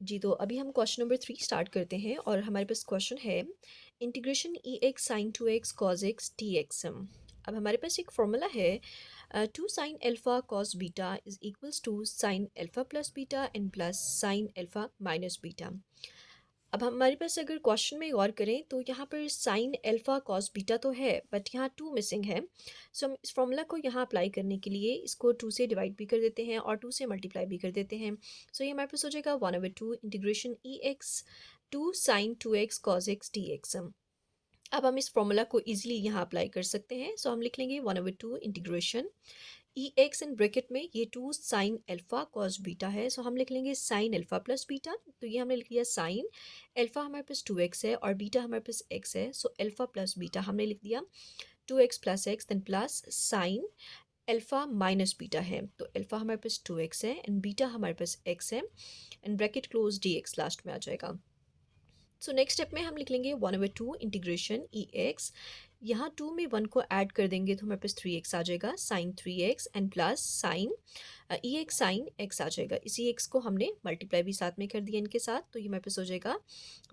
जी, तो अभी हम क्वेश्चन नंबर 3 स्टार्ट करते हैं और हमारे पास क्वेश्चन है इंटीग्रेशन ई x sine 2x cos x d x. अब हमारे पास एक फॉर्मूला है 2 sine alpha cos beta is equals to sine alpha plus beta and plus sine alpha minus beta. अब हमारे पास अगर क्वेश्चन में गौर करें तो यहाँ पर साइन अल्फ़ा कॉस बीटा तो है बट यहाँ 2 मिसिंग है। सो हम इस फॉर्मूला को यहाँ अप्लाई करने के लिए इसको 2 से डिवाइड भी कर देते हैं और 2 से मल्टीप्लाई भी कर देते हैं। सो ये हमारे पास हो जाएगा 1/2 इंटीग्रेशन ई x 2 sine 2x cos x d x. अब हम इस फॉर्मूला को इजीली यहाँ अप्लाई कर सकते हैं। सो हम लिख लेंगे 1/2 integration E x in bracket में ये 2 साइन अल्फ़ा कॉस बीटा है। सो हम लिख लेंगे साइन अल्फ़ा प्लस बीटा। तो ये हमने लिख लिया साइन अल्फ़ा हमारे पास 2x है और बीटा हमारे पास x है। सो अल्फ़ा प्लस बीटा हमने लिख दिया 2x plus x then plus sine alpha minus beta है। तो अल्फ़ा हमारे पास 2x है एंड बीटा हमारे पास x है and bracket close dx last में आ जाएगा। सो नेक्स्ट स्टेप में हम लिख लेंगे 1/2 इंटीग्रेशन ई एक्स। यहाँ 2 में 1 को ऐड कर देंगे तो हमारे पास 3x आ जाएगा sine 3x and plus sine E x sine X आ जाएगा। इसी एक्स को हमने मल्टीप्लाई भी साथ में कर दिया इनके साथ। तो ये हमारे पास हो जाएगा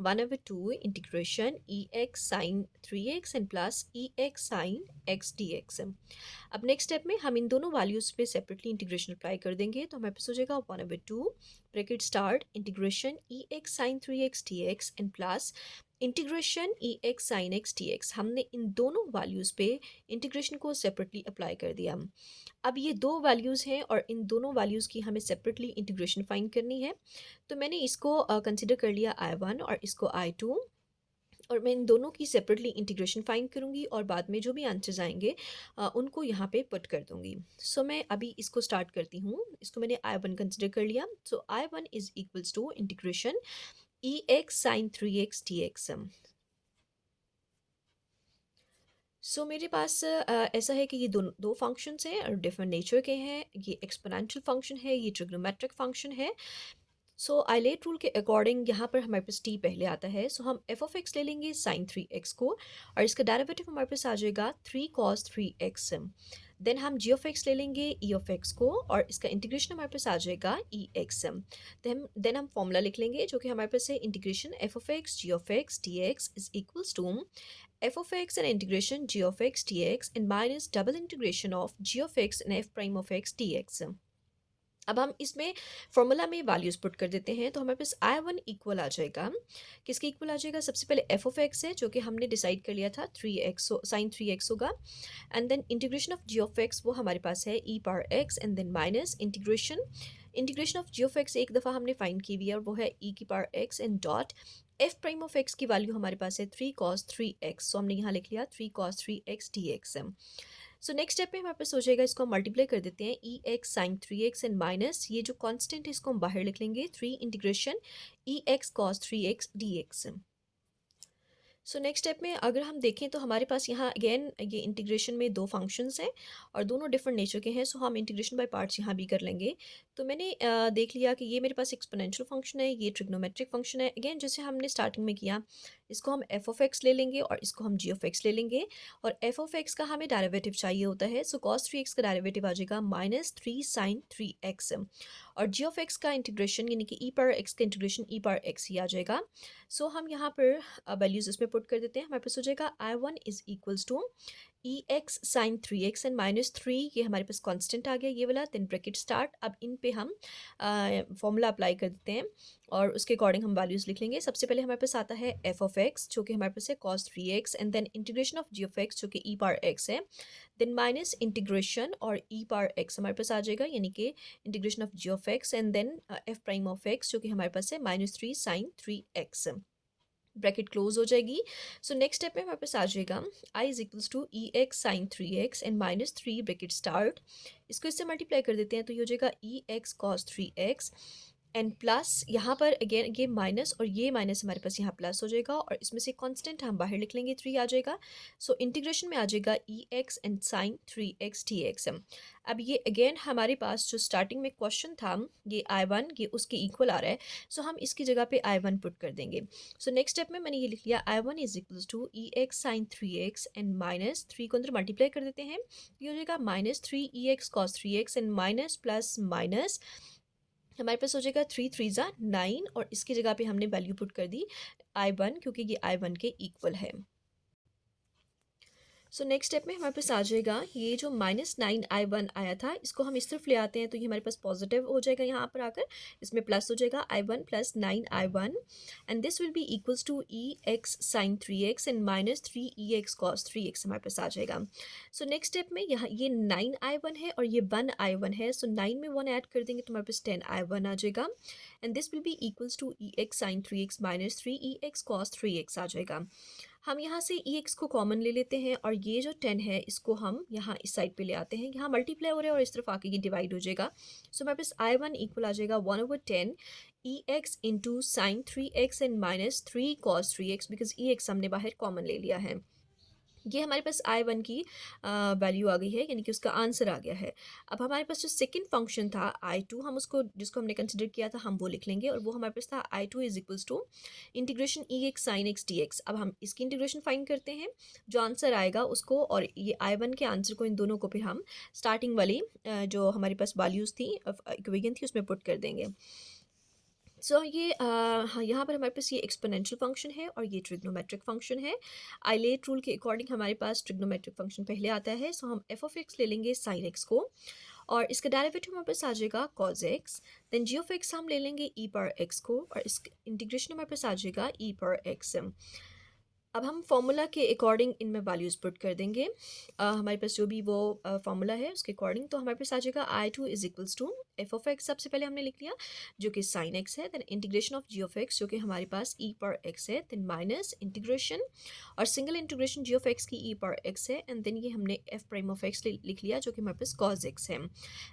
1/2 integration E x sine 3x and plus e x sine x d x. अब नेक्स्ट स्टेप में हम इन दोनों वैल्यूज़ पे सेपरेटली इंटीग्रेशन अप्लाई कर देंगे तो हमारे पास हो जाएगा 1/2 bracket start integration E x sine 3x D x and plus integration E x sine x d x. हमने इन दोनों वैल्यूज़ पे इंटीग्रेशन को सेपरेटली अप्लाई कर दिया। अब ये दो वैल्यूज़ हैं और इन दोनों वैल्यूज़ की हमें सेपरेटली इंटीग्रेशन फाइंड करनी है। तो मैंने इसको कंसिडर कर लिया I1 और इसको I2 और मैं इन दोनों की सेपरेटली इंटीग्रेशन फाइंड करूँगी और बाद में जो भी आंसर्स आएंगे उनको यहाँ पे पुट कर दूँगी। सो मैं अभी इसको स्टार्ट करती हूँ। इसको मैंने I1 कंसिडर कर लिया। So I1 is equals to integration E x sine 3x D X. So मेरे पास ऐसा है कि ये दो दो फंक्शंस हैं और डिफरेंट नेचर के हैं। ये एक्सपोनेंशियल फंक्शन है, ये ट्रिग्नोमेट्रिक फंक्शन है। सो आइलेट रूल के अकॉर्डिंग यहाँ पर हमारे पास टी पहले आता है। सो हम एफ ऑफ एक्स ले लेंगे साइन 3x को और इसका डेरिवेटिव हमारे पास आ जाएगा 3 cos 3x। देन हम जी ऑफ एक्स ले लेंगे ई ऑफ एक्स को और इसका इंटीग्रेशन हमारे पास आ जाएगा ई एक्स। देन हम फॉर्मूला लिख लेंगे जो कि हमारे पास है integration f of x g of x d x is equals to f of x and integration g of x dx and minus double integration of g of x and f prime of x dx। अब हम इसमें formula में values put कर देते हैं तो हमारे पास I1 equal आ जाएगा। किसके इक्वल आ जाएगा? सबसे पहले f ऑफ x है जो कि हमने डिसाइड कर लिया था 3x साइन 3x होगा and then integration of g of x वो हमारे पास है e power x and then minus integration of g of x एक दफ़ा हमने फाइंड की हुई है और वो है e की power x and dot f prime of x की वैल्यू हमारे पास है 3 cos 3x। सो हमने यहाँ लिख लिया 3 cos 3x dx। सो नेक्स्ट स्टेप में हमारे पास हो जाएगा, इसको हम मल्टीप्लाई कर देते हैं E x sine 3x and minus ये जो कांस्टेंट है इसको हम बाहर लिख लेंगे 3 इंटीग्रेशन ई एक्स cos 3x dx। सो नेक्स्ट स्टेप में अगर हम देखें तो हमारे पास यहाँ अगेन ये इंटीग्रेशन में दो फंक्शंस हैं और दोनों डिफरेंट नेचर के हैं। सो हम इंटीग्रेशन बाय पार्ट्स यहाँ भी कर लेंगे। तो मैंने देख लिया कि ये मेरे पास एक्सपोनेंशियल फंक्शन है, ये ट्रिग्नोमेट्रिक फंक्शन है। अगेन जैसे हमने स्टार्टिंग में किया, इसको हम एफ ऑफ एक्स ले लेंगे और इसको हम जी ऑफ एक्स ले लेंगे और एफ ऑफ एक्स का हमें डेरिवेटिव चाहिए होता है। सो कॉस 3x का डेरिवेटिव आ जाएगा -3 साइन 3x और जी ऑफ एक्स का इंटीग्रेशन यानी कि ई पावर एक्स का इंटीग्रेशन ई पावर एक्स ही आ जाएगा। सो हम यहाँ पर वैल्यूज इसमें पुट कर देते हैं। हमारे पास हो जाएगा I1 is equals to E x sine 3x and -3 ये हमारे पास कांस्टेंट आ गया ये वाला। Then bracket start. अब इन पे हम फॉर्मूला अप्लाई कर देते हैं और उसके अकॉर्डिंग हम वैल्यूज़ लिख लेंगे। सबसे पहले हमारे पास आता है एफ ऑफ एक्स जो कि हमारे पास है cos 3x and then integration of g of x जो कि ई पावर एक्स है। देन माइनस इंटीग्रेशन और ई पावर एक्स हमारे पास आ जाएगा यानी कि integration of g of x and then f prime of x जो कि हमारे पास है -3 साइन 3x। ब्रैकेट क्लोज हो जाएगी। सो नेक्स्ट स्टेप में हमारे पास आ जाएगा I is equals to E x sine 3x and -3 bracket start. इसको इससे मल्टीप्लाई कर देते हैं तो ये हो जाएगा ई X cos 3x and plus यहाँ पर अगेन ये माइनस और ये माइनस हमारे पास यहाँ प्लस हो जाएगा और इसमें से कांस्टेंट हम बाहर लिख लेंगे 3 आ जाएगा। सो इंटीग्रेशन में आ जाएगा ई X and sine 3x dx। अब ये अगेन हमारे पास जो स्टार्टिंग में क्वेश्चन था ये I1 ये उसके इक्वल आ रहा है। सो हम इसकी जगह पे I1 पुट कर देंगे। सो नेक्स्ट स्टेप में मैंने ये लिख लिया I1 is equals to E x sine 3x and -3 को अंदर मल्टीप्लाई कर देते हैं। ये हो जाएगा -3 E X cos 3x and minus plus minus हमारे पास हो जाएगा 3 3 ज़ा 9 और इसकी जगह पे हमने वैल्यू पुट कर दी I1 क्योंकि ये I1 के इक्वल है। सो नेक्स्ट स्टेप में हमारे पास आ जाएगा ये जो -9 I1 आया था, इसको हम इस तरफ ले आते हैं तो ये हमारे पास पॉजिटिव हो जाएगा यहाँ पर आकर, इसमें प्लस हो जाएगा I1 plus 9 I1 and this will be equals to EX sine 3x and -3 EX cos 3x हमारे पास आ जाएगा। सो नेक्स्ट स्टेप में यहाँ ये 9 I1 है और ये 1 I1 है, सो 9 में 1 ऐड कर देंगे तो हमारे पास 10 I1 आ जाएगा and this will be equals to EX sine 3x -3 EX cos 3x आ जाएगा। हम यहाँ से EX को कॉमन ले लेते हैं और ये जो 10 है इसको हम यहाँ इस साइड पे ले आते हैं, यहाँ मल्टीप्लाई हो रहा है और इस तरफ आके ये डिवाइड हो जाएगा। सो हमारे पास I1 इक्वल आ जाएगा 1/10 EX into sine 3x and -3 cos 3x because EX हमने बाहर कॉमन ले लिया है। ये हमारे पास I1 की वैल्यू आ गई है, यानी कि उसका आंसर आ गया है। अब हमारे पास जो सेकंड फंक्शन था I2, हम उसको जिसको हमने कंसिडर किया था हम वो लिख लेंगे और वो हमारे पास था I2 is equals to integration EX sine x dx। अब हम इसकी इंटीग्रेशन फाइंड करते हैं, जो आंसर आएगा उसको और ये I1 के आंसर को, इन दोनों को फिर हम स्टार्टिंग वाली जो हमारे पास वैल्यूज़ थी इक्वेशन थी उसमें पुट कर देंगे। सो ये हाँ, यहाँ पर हमारे पास ये एक्सपोनेंशियल फंक्शन है और ये ट्रिग्नोमेट्रिक फंक्शन है। आइलेट रूल के अकॉर्डिंग हमारे पास ट्रिग्नोमेट्रिक फंक्शन पहले आता है, सो हम एफ ऑफ एक्स ले लेंगे साइन एक्स को और इसका डेरिवेटिव हमारे पास आ जाएगा cos x, then g of x हम ले लेंगे ई पर एक्स को और इस इंटीग्रेशन हमारे पास आ जाएगा ई पर एक्स। अब हम फॉर्मूला के अकॉर्डिंग इनमें वैल्यूज़ पुट कर देंगे, हमारे पास जो भी वो फॉर्मूला है उसके अकॉर्डिंग, तो हमारे पास आ जाएगा I2 is equals to f of x सबसे पहले हमने लिख लिया जो कि साइन एक्स है, then integration of g of x जो कि हमारे पास ई पर एक्स है, देन माइनस इंटीग्रेशन और single integration g of x की ई पर एक्स है एंड देन ये हमने एफ प्राइम ऑफ एक्स लिख लिया जो कि हमारे पास कॉज एक्स है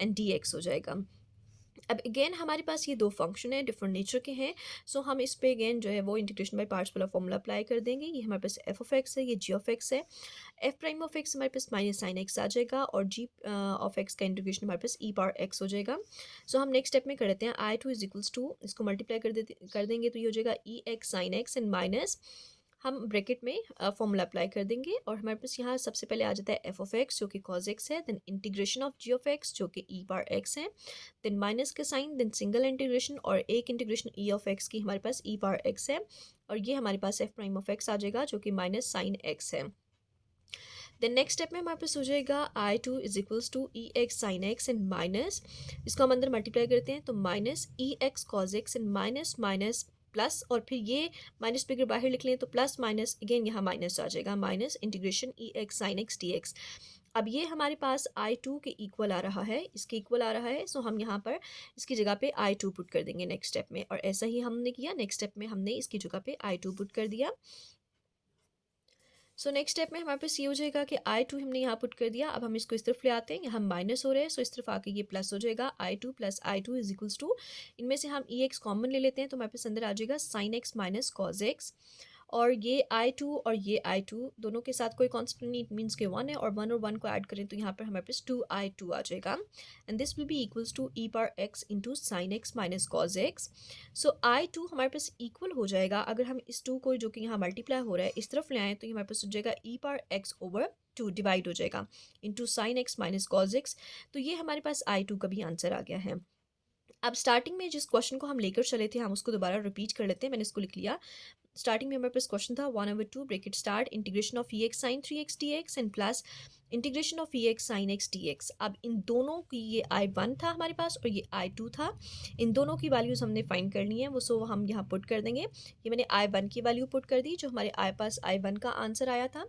एंड डी एक्स हो जाएगा। अब अगेन हमारे पास ये दो फंक्शन है, डिफरेंट नेचर के हैं, सो हम इस पे अगेन जो है वो इंटीग्रेशन बाय पार्ट्स वाला फॉर्मूला अप्लाई कर देंगे। ये हमारे पास एफ ऑफ एक्स है, ये जी ऑफ एक्स है, एफ प्राइम ऑफ एक्स हमारे पास माइनस साइन एक्स आ जाएगा और जी ऑफ एक्स का इंटीग्रेशन हमारे पास ई पावर एक्स हो जाएगा। सो हम नेक्स्ट स्टेप में कर देते हैं I2 इज इक्वल्स टू, इसको मल्टीप्लाई कर देंगे तो ये हो जाएगा ई x sine x and minus हम ब्रैकेट में फॉर्मूला अप्लाई कर देंगे और हमारे पास यहाँ सबसे पहले आ जाता है एफ ऑफ एक्स जो कि कॉज एक्स है, then integration of g of x जो कि ई बार एक्स है, देन माइनस का साइन, देन सिंगल इंटीग्रेशन और एक इंटीग्रेशन ई ऑफ एक्स की हमारे पास ई बार एक्स है और ये हमारे पास एफ प्राइम ऑफ एक्स आ जाएगा जो कि माइनस साइन एक्स है। देन नेक्स्ट स्टेप में हमारे पास हो जाएगा I2 is equals to E x sine x and minus, इसको हम अंदर मल्टीप्लाई करते हैं तो minus e x cos x and minus minus plus और फिर ये माइनस फिगर बाहर लिख लें तो प्लस माइनस अगेन यहाँ माइनस आ जाएगा, माइनस इंटीग्रेशन ई x sine x d x. अब ये हमारे पास I2 के इक्वल आ रहा है, इसके इक्वल आ रहा है, सो हम यहाँ पर इसकी जगह पे I2 पुट कर देंगे नेक्स्ट स्टेप में और ऐसा ही हमने किया, नेक्स्ट स्टेप में हमने इसकी जगह पे I2 पुट कर दिया। सो नेक्स्ट स्टेप में हमारे पास ये हो जाएगा कि I2 हमने यहाँ पुट कर दिया, अब हम इसको इस तरफ ले आते हैं, यहाँ माइनस हो रहा है सो इस तरफ आके ये प्लस हो जाएगा, I2 plus I2 is equals to, इनमें से हम ई एक्स कॉमन ले लेते हैं तो हमारे पास अंदर आ जाएगा sine x minus cos x और ये I2 और ये I2 दोनों के साथ कोई कॉन्स्टेंट नहीं, मीन्स के 1 है और 1 को ऐड करें तो यहाँ पर हमारे पास 2I2 आ जाएगा and this will be equals to e power x into sine x minus cos x. So I2 हमारे पास इक्वल हो जाएगा, अगर हम इस 2 को जो कि यहाँ मल्टीप्लाई हो रहा है इस तरफ ले आएँ तो ये हमारे पास हो जाएगा ई पावर एक्स ओवर 2 डिवाइड हो जाएगा into sine x minus cos x, तो ये हमारे पास I2 का भी आंसर आ गया है। अब स्टार्टिंग में जिस क्वेश्चन को हम लेकर चले थे हम उसको दोबारा रिपीट कर लेते हैं, मैंने इसको लिख लिया। स्टार्टिंग में हमारे पास क्वेश्चन था 1/2 bracket start integration of e x sine 3x dx and plus integration of e x sine x dx। अब इन दोनों की ये I1 था हमारे पास और ये I2 था, इन दोनों की वैल्यूज़ हमने फाइंड करनी है, वो सो हम यहाँ पुट कर देंगे। ये मैंने I1 की वैल्यू पुट कर दी, जो हमारे पास I1 का आंसर आया था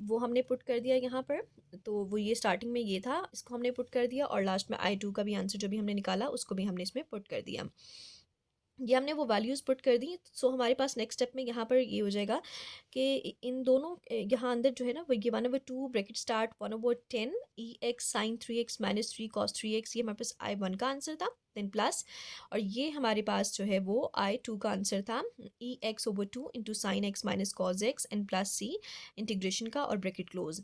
वो हमने पुट कर दिया यहाँ पर, तो वो ये स्टार्टिंग में ये था, इसको हमने पुट कर दिया और लास्ट में I2 का भी आंसर जो भी हमने निकाला उसको भी हमने इसमें पुट कर दिया। ये हमने वो वैल्यूज़ पुट कर दी, सो हमारे पास नेक्स्ट स्टेप में यहाँ पर ये हो जाएगा कि इन दोनों यहाँ अंदर जो है ना वो ये 1/2 bracket start 1/10 E x sine 3x minus 3 cos 3x, ये हमारे पास I1 का आंसर था, देन प्लस और ये हमारे पास जो है वो I2 का आंसर था E X over 2 into sine x minus cos x and plus C integration का और bracket close.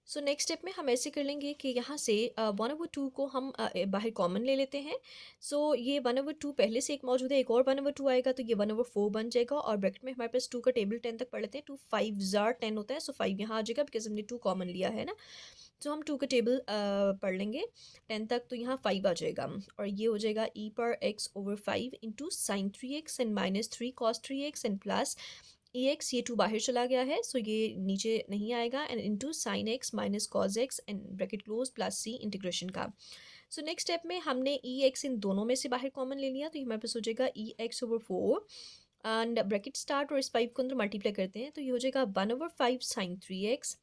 So next step में हम ऐसे कर लेंगे कि यहाँ से 1/2 को हम बाहर कॉमन ले लेते हैं, सो ये 1/2 पहले से एक मौजूद है, एक और 1/2 आएगा तो ये 1/4 बन जाएगा और ब्रैकेट में हमारे पास 2 का टेबल 10 तक पढ़ लेते हैं, 2 5 10 होता है, सो 5 यहाँ आ जाएगा बिकॉज हमने 2 कॉमन लिया है ना। तो हम 2 का टेबल पढ़ लेंगे 10 तक, तो यहाँ 5 आ जाएगा और ये हो जाएगा e पर x over 5 into sine 3x and minus 3 cos 3x and plus e x, ये 2 बाहर चला गया है सो ये नीचे नहीं आएगा, and into sine x minus cos x and bracket close plus c integration का। सो नेक्स्ट स्टेप में हमने ई एक्स इन दोनों में से बाहर कॉमन ले लिया, तो ये हमारे पास हो जाएगा ई X over 4 and bracket start और इस 5 को अंदर मल्टीप्लाई करते हैं तो ये हो जाएगा 1 over 5 sine 3x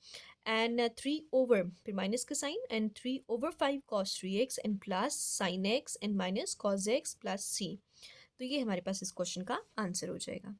and 3 over फिर माइनस का sine and 3 over 5 cos 3x and plus sine x and minus cos x plus c। तो ये हमारे पास इस क्वेश्चन का आंसर हो जाएगा।